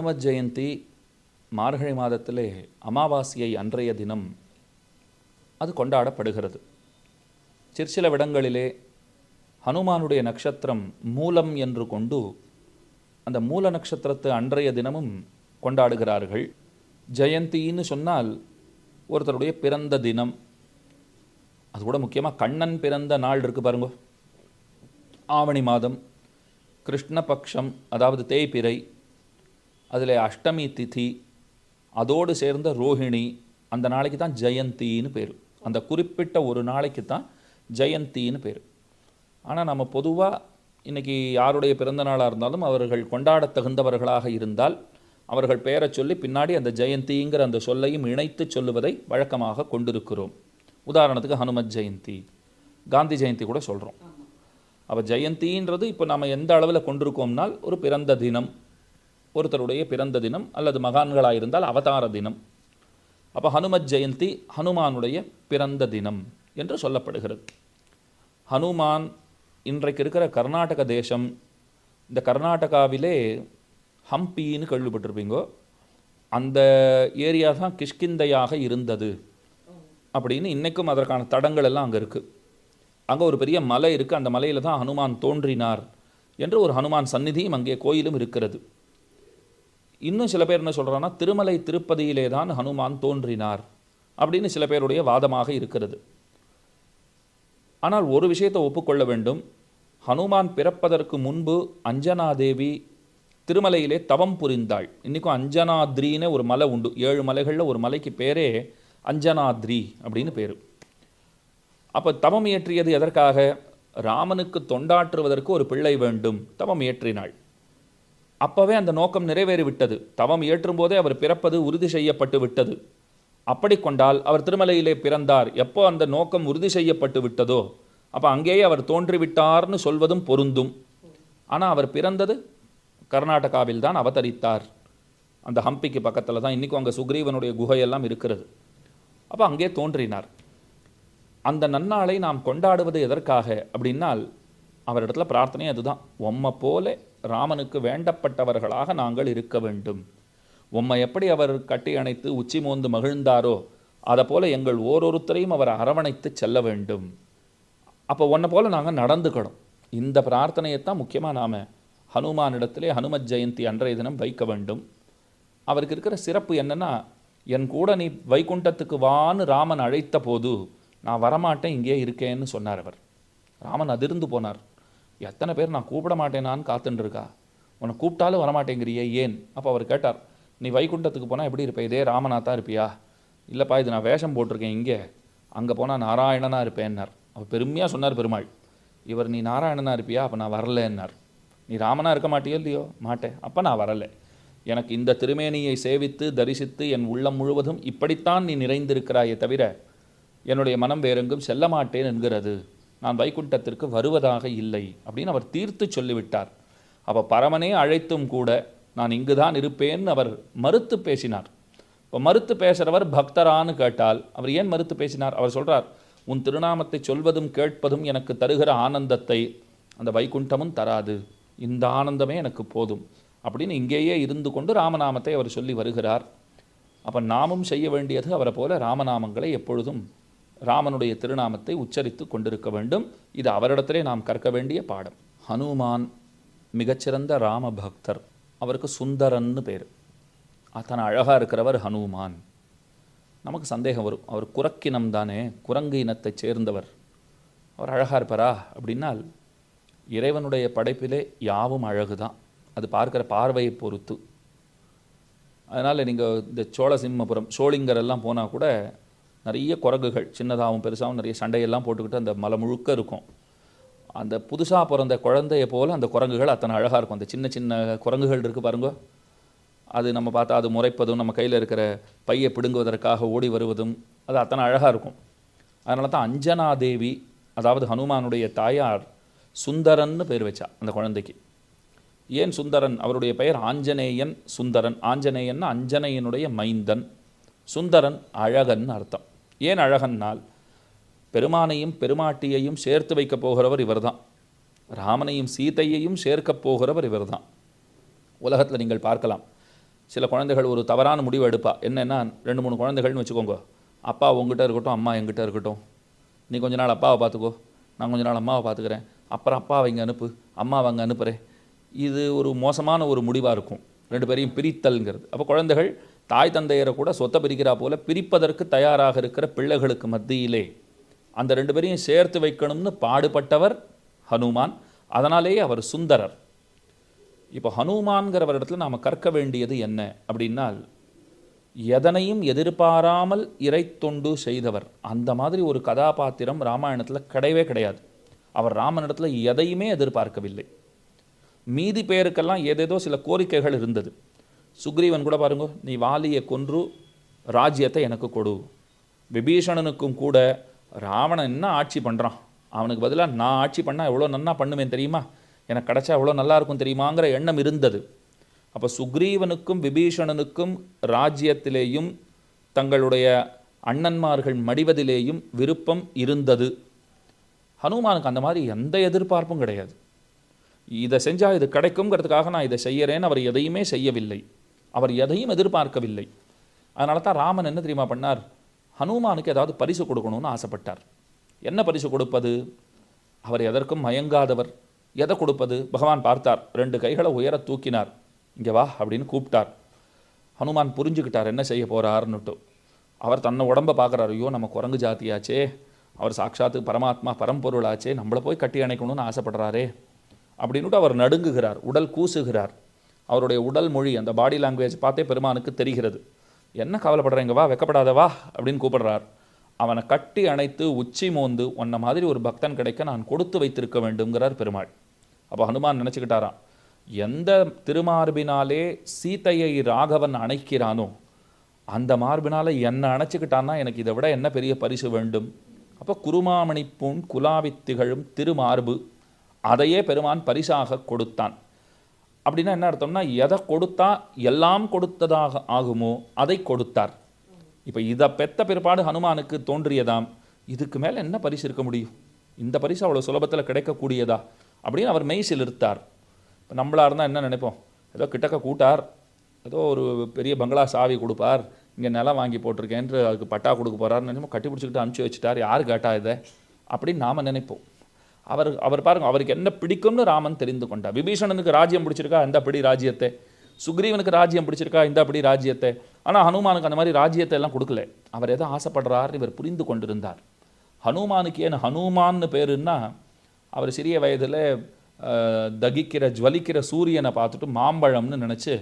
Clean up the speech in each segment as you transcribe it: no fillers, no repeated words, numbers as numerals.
ஹனுமத் ஜெயந்தி மார்கழி மாதத்திலே அமாவாசையை அன்றைய தினம் அது கொண்டாடப்படுகிறது. சிற்சில இடங்களிலே ஹனுமானுடைய நட்சத்திரம் மூலம் என்று கொண்டு அந்த மூல நட்சத்திரத்து அன்றைய தினமும் கொண்டாடுகிறார்கள். ஜெயந்தின்னு சொன்னால் ஒருத்தருடைய பிறந்த தினம். அது கூட முக்கியமாக கண்ணன் பிறந்த நாள் இருக்குது பாருங்க. ஆவணி மாதம் கிருஷ்ணபக்ஷம், அதாவது தேய்பிறை, அதில் அஷ்டமி திதி, அதோடு சேர்ந்த ரோஹிணி, அந்த நாளைக்கு தான் ஜெயந்தின்னு பேர். அந்த குறிப்பிட்ட ஒரு நாளைக்கு தான் ஜெயந்தின்னு பேர். ஆனால் நம்ம பொதுவாக இன்றைக்கி யாருடைய பிறந்த நாளாக இருந்தாலும் அவர்கள் கொண்டாட தகுந்தவர்களாக இருந்தால் அவர்கள் பெயரை சொல்லி பின்னாடி அந்த ஜெயந்திங்கிற அந்த சொல்லையும் இணைத்து சொல்லுவதை வழக்கமாக கொண்டிருக்கிறோம். உதாரணத்துக்கு ஹனுமத் ஜெயந்தி, காந்தி ஜெயந்தி கூட சொல்கிறோம். அப்போ ஜெயந்தின்றது இப்போ நம்ம எந்த அளவில் கொண்டிருக்கோம்னால் ஒரு பிறந்த தினம், ஒருத்தருடைய பிறந்த தினம், அல்லது மகான்களாக இருந்தால் அவதார தினம். அப்போ ஹனுமத் ஜெயந்தி ஹனுமானுடைய பிறந்த தினம் என்று சொல்லப்படுகிறது. ஹனுமான் இன்றைக்கு இருக்கிற கர்நாடக தேசம், இந்த கர்நாடகாவிலே ஹம்பின்னு கேள்விப்பட்டிருப்பீங்கோ, அந்த ஏரியா தான் கிஷ்கிந்தையாக இருந்தது அப்படின்னு இன்றைக்கும் அதற்கான தடங்கள் எல்லாம் அங்கே இருக்குது. அங்கே ஒரு பெரிய மலை இருக்குது, அந்த மலையில் தான் ஹனுமான் தோன்றினார் என்று ஒரு ஹனுமான் சந்நிதியும் அங்கே கோயிலும் இருக்கிறது. இன்னும் சில பேர் என்ன சொல்கிறாங்கன்னா திருமலை திருப்பதியிலே தான் ஹனுமான் தோன்றினார் அப்படின்னு சில பேருடைய வாதமாக இருக்கிறது. ஆனால் ஒரு விஷயத்தை ஒப்புக்கொள்ள வேண்டும், ஹனுமான் பிறப்பதற்கு முன்பு அஞ்சனாதேவி திருமலையிலே தவம் புரிந்தாள். இன்றைக்கும் அஞ்சனாத்ரின்னு ஒரு மலை உண்டு. 7 மலைகளில் ஒரு மலைக்கு பேரே அஞ்சனாத்ரி அப்படின்னு பேர். அப்போ தவம் இயற்றியது எதற்காக? ராமனுக்கு தொண்டாற்றுவதற்கு ஒரு பிள்ளை வேண்டும், தவம் இயற்றினாள். அப்போவே அந்த நோக்கம் நிறைவேறிவிட்டது. தவம் இயற்றும் போதே அவர் பிறப்பது உறுதி செய்யப்பட்டு விட்டது. அப்படி கொண்டால் அவர் திருமலையிலே பிறந்தார், எப்போ அந்த நோக்கம் உறுதி செய்யப்பட்டு விட்டதோ அப்போ அங்கேயே அவர் தோன்றிவிட்டார்னு சொல்வதும் பொருந்தும். ஆனால் அவர் பிறந்தது கர்நாடகாவில் தான் அவதரித்தார். அந்த ஹம்பிக்கு பக்கத்தில் தான் இன்றைக்கும் அங்கே சுக்ரீவனுடைய குகையெல்லாம் இருக்கிறது. அப்போ அங்கே தோன்றினார். அந்த நன்னாளை நாம் கொண்டாடுவது எதற்காக அப்படின்னால் அவரிடத்துல பிரார்த்தனை அதுதான், உம்மை போல ராமனுக்கு வேண்டப்பட்டவர்களாக நாங்கள் இருக்க வேண்டும். உம்மை எப்படி அவர் கட்டி அணைத்து உச்சி மோந்து மகிழ்ந்தாரோ அதை போல எங்கள் ஓரொருத்தரையும் அவர் அரவணைத்து செல்ல வேண்டும். அப்போ உன்னை போல நாங்கள் நடந்துக்கணும். இந்த பிரார்த்தனையைத்தான் முக்கியமாக நாம் ஹனுமானிடத்திலே ஹனுமத் ஜெயந்தி அன்றைய தினம் வைக்க வேண்டும். அவருக்கு இருக்கிற சிறப்பு என்னென்னா, என் கூட நீ வைகுண்டத்துக்கு வான்னு ராமன் அழைத்த போது நான் வரமாட்டேன், இங்கே இருக்கேன்னு சொன்னார் அவர். ராமன் அதிர்ந்து போனார். எத்தனை பேர் நான் கூப்பிட மாட்டேனான்னு காத்துட்டுருக்கா, உன்னை கூப்பிட்டாலும் வரமாட்டேங்கிறியே ஏன்? அப்போ அவர் கேட்டார், நீ வைகுண்டத்துக்கு போனால் எப்படி இருப்ப? இதே ராமனாத்தான் இருப்பியா? இல்லைப்பா, இது நான் வேஷம் போட்டிருக்கேன் இங்கே, அங்கே போனால் நாராயணனாக இருப்பேன்னார். அவர் பெருமையாக சொன்னார் பெருமாள். இவர் நீ நாராயணனாக இருப்பியா? அப்போ நான் வரலன்னார். நீ ராமனாக இருக்க மாட்டியோ இல்லையோ? மாட்டேன். அப்போ நான் வரலை. எனக்கு இந்த திருமேனியை சேவித்து தரிசித்து என் உள்ளம் முழுவதும் இப்படித்தான் நீ நிறைந்திருக்கிறாயே தவிர என்னுடைய மனம் வேறெங்கும் செல்ல மாட்டேன் என்கிறது. நான் வைகுண்டத்திற்கு வருவதாக இல்லை அப்படின்னு அவர் தீர்த்து சொல்லிவிட்டார். அப்போ பரமனே அழைத்தும் கூட நான் இங்கு தான் இருப்பேன்னு அவர் மறுத்து பேசினார். இப்போ மறுத்து பேசுகிறவர் பக்தரான்னு கேட்டால் அவர் ஏன் மறுத்து பேசினார்? அவர் சொல்கிறார், உன் திருநாமத்தை சொல்வதும் கேட்பதும் எனக்கு தருகிற ஆனந்தத்தை அந்த வைகுண்டமும் தராது, இந்த ஆனந்தமே எனக்கு போதும் அப்படின்னு இங்கேயே இருந்து கொண்டு ராமநாமத்தை அவர் சொல்லி வருகிறார். அப்போ நாமும் செய்ய வேண்டியது அவரை போல ராமநாமங்களை எப்பொழுதும் ராமனுடைய திருநாமத்தை உச்சரித்து கொண்டிருக்க வேண்டும். இது அவரிடத்திலே நாம் கற்க வேண்டிய பாடம். ஹனுமான் மிகச்சிறந்த ராம பக்தர். அவருக்கு சுந்தரன்னு பேர். அத்தனை அழகாக இருக்கிறவர் ஹனுமான். நமக்கு சந்தேகம் வரும், அவர் குரக்கினம் தானே, குரங்கு இனத்தை சேர்ந்தவர், அவர் அழகாக இருப்பாரா அப்படின்னால் இறைவனுடைய படைப்பிலே யாவும் அழகு தான், அது பார்க்குற பார்வையை பொறுத்து. அதனால் நீங்கள் இந்த சோழசிம்மபுரம் சோளிங்கர் எல்லாம் போனால் கூட நிறைய குரங்குகள் சின்னதாகவும் பெருசாகவும் நிறைய சண்டையெல்லாம் போட்டுக்கிட்டு அந்த மலை முழுக்க இருக்கும். அந்த புதுசாக பிறந்த குழந்தைய போல் அந்த குரங்குகள் அத்தனை அழகாக இருக்கும். அந்த சின்ன சின்ன குரங்குகள் இருக்குது பாருங்க, அது நம்ம பார்த்தா அது முறைப்பதும் நம்ம கையில் இருக்கிற பையை பிடுங்குவதற்காக ஓடி வருவதும் அது அத்தனை அழகாக இருக்கும். அதனால தான் அஞ்சனாதேவி, அதாவது ஹனுமானுடைய தாயார், சுந்தரன்னு பேர் வச்சா அந்த குழந்தைக்கு. ஏன் சுந்தரன்? அவருடைய பெயர் ஆஞ்சநேயன் சுந்தரன். ஆஞ்சநேயன்னா அஞ்சனையனுடைய மைந்தன், சுந்தரன் அழகன் அர்த்தம். ஏன் அழகன்னால் பெருமானையும் பெருமாட்டியையும் சேர்த்து வைக்கப் போகிறவர் இவர் தான். ராமனையும் சீதையையும் சேர்க்கப் போகிறவர் இவர் தான். உலகத்தில் நீங்கள் பார்க்கலாம், சில குழந்தைகள் ஒரு தவறான முடிவு எடுப்பா. என்னென்னா 2-3 குழந்தைகள்னு வச்சுக்கோங்க. அப்பா உங்ககிட்ட இருக்கட்டும், அம்மா எங்கிட்ட இருக்கட்டும். நீ கொஞ்ச நாள் அப்பாவை பார்த்துக்கோ, நான் கொஞ்ச நாள் அம்மாவை பார்த்துக்கிறேன், அப்புறம் அப்பாவை இங்கே அனுப்பு, அம்மாவை அங்கே அனுப்புகிறேன். இது ஒரு மோசமான ஒரு முடிவாக இருக்கும், 2 பேரையும் பிரித்தல்ங்கிறது. அப்போ குழந்தைகள் தாய் தந்தையரை கூட சொத்தை பிரிக்கிறா போல பிரிப்பதற்கு தயாராக இருக்கிற பிள்ளைகளுக்கு மத்தியிலே அந்த 2 பேரையும் சேர்த்து வைக்கணும்னு பாடுபட்டவர் ஹனுமான். அதனாலேயே அவர் சுந்தரர். இப்போ ஹனுமான்கிறவர் இடத்துல நாம் கற்க வேண்டியது என்ன அப்படின்னால், எதனையும் எதிர்பாராமல் இறை தொண்டு செய்தவர். அந்த மாதிரி ஒரு கதாபாத்திரம் ராமாயணத்தில் கிடையவே கிடையாது. அவர் ராமனிடத்தில் எதையுமே எதிர்பார்க்கவில்லை. மீதி பேருக்கெல்லாம் ஏதேதோ சில கோரிக்கைகள் இருந்தது. சுக்ரீவன் கூட பாருங்க, நீ வாலியை கொன்று ராஜ்யத்தை எனக்கு கொடு. விபீஷணனுக்கும் கூட ராவணன் என்ன ஆட்சி பண்ணுறான், அவனுக்கு பதிலாக நான் ஆட்சி பண்ணால் எவ்வளோ நன்னா பண்ணுவேன் தெரியுமா, எனக்கு கிடச்சா எவ்வளோ நல்லா இருக்கும் தெரியுமாங்கிற எண்ணம் இருந்தது. அப்போ சுக்ரீவனுக்கும் விபீஷணனுக்கும் ராஜ்யத்திலேயும் தங்களுடைய அண்ணன்மார்கள் மடிவதிலேயும் விருப்பம் இருந்தது. ஹனுமானுக்கு அந்த மாதிரி எந்த எதிர்பார்ப்பும் கிடையாது. இதை செஞ்சால் இது கிடைக்குங்கிறதுக்காக நான் இதை செய்யறேன்னு அவர் எதையுமே செய்யவில்லை. அவர் எதையும் எதிர்பார்க்கவில்லை. அதனால தான் ராமன் என்ன தெரியுமா பண்ணார், ஹனுமானுக்கு ஏதாவது பரிசு கொடுக்கணும்னு ஆசைப்பட்டார். என்ன பரிசு கொடுப்பது? அவர் எதற்கும் மயங்காதவர். எதை கொடுப்பது? பகவான் பார்த்தார், 2 கைகளை உயர தூக்கினார், இங்கே வா அப்படின்னு கூப்பிட்டார். ஹனுமான் புரிஞ்சுக்கிட்டார் என்ன செய்ய போகிறாருன்னுட்டு. அவர் தன்னை உடம்பை பார்க்குறாரு, ஐயோ நம்ம குரங்கு ஜாத்தியாச்சே, அவர் சாட்சாத்து பரமாத்மா பரம்பொருளாச்சே, நம்மளை போய் கட்டி அணைக்கணும்னு ஆசைப்படுறாரே அப்படின்னுட்டு அவர் நடுங்குகிறார், உடல் கூசுகிறார். அவருடைய உடல் மொழி, அந்த பாடி லாங்குவேஜ் பார்த்தே பெருமானுக்கு தெரிகிறது. என்ன கவலைப்படுறீங்க, வா வெக்கப்படாதவா அப்படின்னு கூப்பிடுறார். அவனை கட்டி அணைத்து உச்சி மோந்து, உன்ன மாதிரி ஒரு பக்தன் கிடைக்க நான் கொடுத்து வைத்திருக்க வேண்டுங்கிறார் பெருமாள். அப்போ ஹனுமான் நினச்சிக்கிட்டாராம், எந்த திருமார்பினாலே சீதையை ராகவன் அணைக்கிறானோ அந்த மார்பினால் என்னை அணைச்சிக்கிட்டான்னா எனக்கு இதை விட என்ன பெரிய பரிசு வேண்டும். அப்போ குருமாமணிப்பூன் குலாவித்திகழும் திருமார்பு, அதையே பெருமான் பரிசாக கொடுத்தான். அப்படின்னா என்ன அர்த்தம்னா, எதை கொடுத்தா எல்லாம் கொடுத்ததாக ஆகுமோ அதை கொடுத்தார். இப்போ இதை பெத்த பிற்பாடு ஹனுமானுக்கு தோன்றியதாம், இதுக்கு மேலே என்ன பரிசு இருக்க முடியும், இந்த பரிசு அவ்வளோ சுலபத்தில் கிடைக்கக்கூடியதா அப்படின்னு அவர் மெய்சில் இருந்தார். இப்போ நம்மளாக இருந்தால் என்ன நினைப்போம், ஏதோ கிட்டக்க கூட்டார், ஏதோ ஒரு பெரிய பங்களா சாவி கொடுப்பார், இங்கே நிலம் வாங்கி போட்டிருக்கேன்று அதுக்கு பட்டா கொடுக்க போகிறாருன்னு நினைப்போம், கட்டி பிடிச்சிக்கிட்டு அனுப்பிச்சி வச்சுட்டார், யார் கேட்டா இதை அப்படின்னு நாம் நினைப்போம். அவர் பாருங்க, அவருக்கு என்ன பிடிக்கும்னு ராமன் தெரிந்து கொண்டார். விபீஷணனுக்கு ராஜ்யம் பிடிச்சிருக்கா, இந்த அப்படி ராஜ்யத்தை, சுக்ரீவனுக்கு ராஜ்யம் பிடிச்சிருக்கா, இந்த அப்படி ராஜ்யத்தை. ஆனால் ஹனுமானுக்கு அந்த மாதிரி ராஜ்யத்தை எல்லாம் கொடுக்கல. அவர் எதை ஆசைப்படுறாருன்னு இவர் புரிந்து கொண்டிருந்தார். ஹனுமானுக்கு ஏன் ஹனுமான்னு பேருன்னா, அவர் சிறிய வயதில் தகிக்கிற ஜுவலிக்கிற சூரியனை பார்த்துட்டு மாம்பழம்னு நினச்சி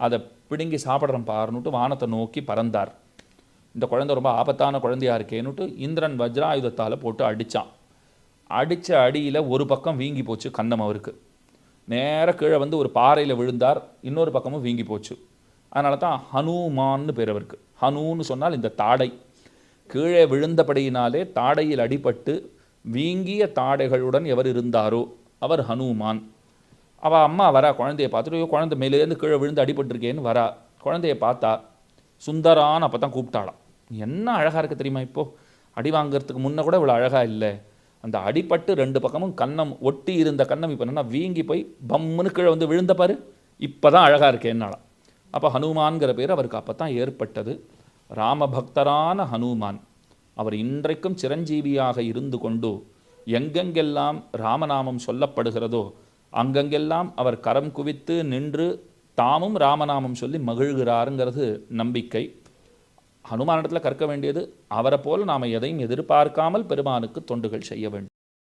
அதை பிடுங்கி சாப்பிட்றேன் பாருன்னுட்டு வானத்தை நோக்கி பறந்தார். இந்த குழந்தை ரொம்ப ஆபத்தான குழந்தையா இருக்கேன்னுட்டு இந்திரன் வஜ்ராயுதத்தால் போட்டு அடித்தான். அடித்த அடியில் ஒரு பக்கம் வீங்கி போச்சு கன்னம். அவருக்கு நேராக கீழே வந்து ஒரு பாறையில் விழுந்தார், இன்னொரு பக்கமும் வீங்கி போச்சு. அதனால தான் ஹனுமான்னு பேர் அவருக்கு. ஹனுன்னு சொன்னால் இந்த தாடை, கீழே விழுந்தபடியினாலே தாடையில் அடிபட்டு வீங்கிய தாடைகளுடன் எவர் இருந்தாரோ அவர் ஹனுமான். அவள் அம்மா வரா, குழந்தைய பார்த்துட்டு, குழந்தை மேலேருந்து கீழே விழுந்து அடிபட்டிருக்கேன்னு வரா. குழந்தைய பார்த்தா சுந்தரான்னு அப்போ தான் கூப்பிட்டாளாம். என்ன அழகாக இருக்குது தெரியுமா, இப்போது அடி வாங்கிறதுக்கு முன்னே கூட இவ்வளோ அழகாக இல்லை. அந்த அடிப்பட்டு 2 பக்கமும் கன்னம் ஒட்டி இருந்த கன்னம் இப்போ என்னன்னா வீங்கி போய் பம்முன்னு கீழே வந்து விழுந்த பாரு, இப்போ தான் அழகாக இருக்கேன்னாலாம். அப்போ ஹனுமான்கிற பேர் அவருக்கு அப்போ தான் ஏற்பட்டது. ராமபக்தரான ஹனுமான் அவர் இன்றைக்கும் சிரஞ்சீவியாக இருந்து கொண்டு எங்கெங்கெல்லாம் ராமநாமம் சொல்லப்படுகிறதோ அங்கங்கெல்லாம் அவர் கரம் குவித்து நின்று தாமும் ராமநாமம் சொல்லி மகிழ்கிறாருங்கிறது நம்பிக்கை. ஹனுமானிடத்தில் கற்க வேண்டியது, அவரை போல நாம் எதையும் எதிர்பார்க்காமல் பெருமானுக்கு தொண்டுகள் செய்ய வேண்டும்.